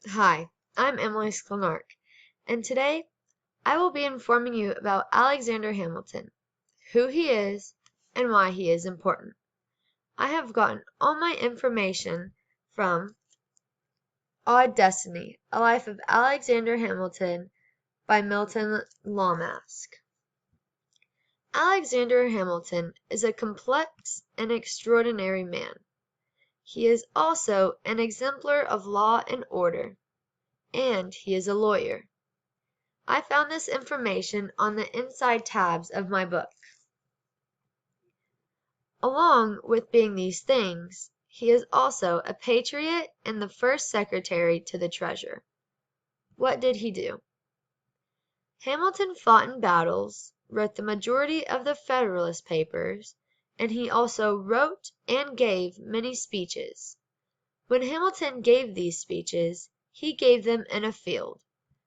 Hi, I'm Emily Sklanark, and today I will be informing you about Alexander Hamilton, who he is, and why he is important. I have gotten all my information from Odd Destiny, A Life of Alexander Hamilton by Milton Lawmask. Alexander Hamilton is a complex and extraordinary man. He is also an exemplar of law and order, and he is a lawyer. I found this information on the inside tabs of my book. Along with being these things, he is also a patriot and the first secretary to the treasure. What did he do? Hamilton fought in battles, wrote the majority of the Federalist Papers, and he also wrote and gave many speeches. When Hamilton gave these speeches, he gave them in a field.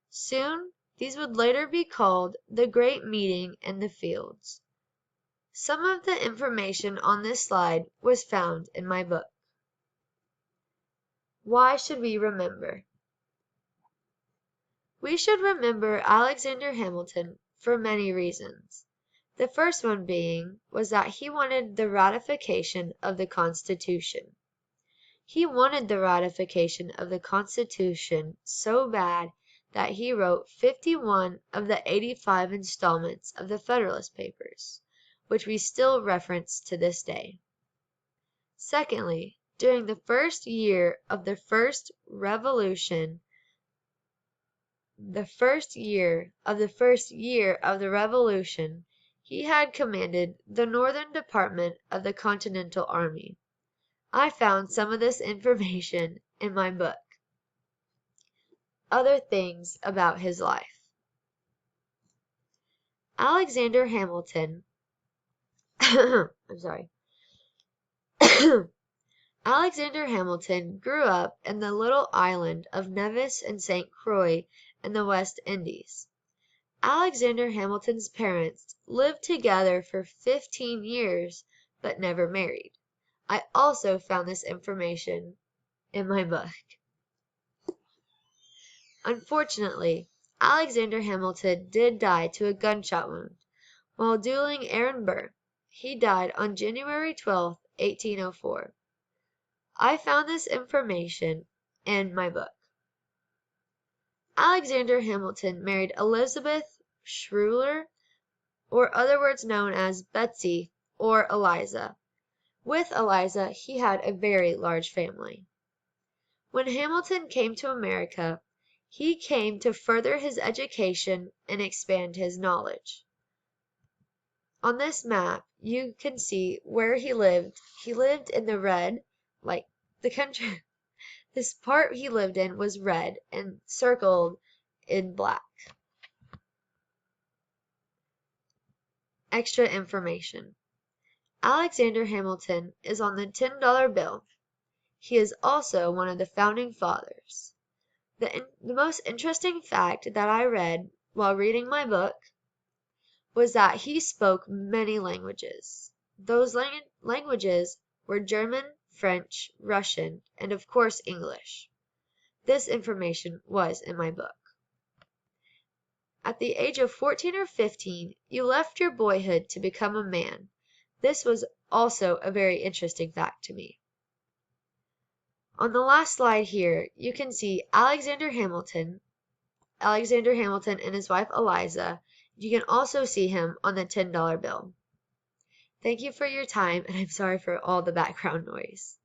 Soon these would later be called the Great Meeting in the Fields. Some of the information on this slide was found in my book. Why should we remember? We should remember Alexander Hamilton for many reasons. The first one was that he wanted the ratification of the Constitution. He wanted the ratification of the Constitution so bad that he wrote 51 of the 85 installments of the Federalist Papers, which we still reference to this day. Secondly, during the first year of the first revolution, he had commanded the Northern Department of the Continental Army. I found some of this information in my book. Other things about his life. Alexander Hamilton Alexander Hamilton grew up in the little island of Nevis and St. Croix in the West Indies. Alexander Hamilton's parents lived together for 15 years but never married. I also found this information in my book. Unfortunately, Alexander Hamilton did die to a gunshot wound while dueling Aaron Burr. He died on January 12, 1804. I found this information in my book. Alexander Hamilton married Elizabeth Schuyler, or other words known as Betsy or Eliza. With Eliza, he had a very large family. When Hamilton came to America, he came to further his education and expand his knowledge. On this map, you can see where he lived. He lived in the red, like the country. This part he lived in was red and circled in black. Extra information. Alexander Hamilton is on the $10 bill. He is also one of the founding fathers. The most interesting fact that I read while reading my book was that he spoke many languages. Those languages were German, French, Russian, and of course English. This information was in my book. At the age of 14 or 15, you left your boyhood to become a man. This was also a very interesting fact to me. On the last slide here, you can see Alexander Hamilton and his wife Eliza. You can also see him on the $10 bill. Thank you for your time, and I'm sorry for all the background noise.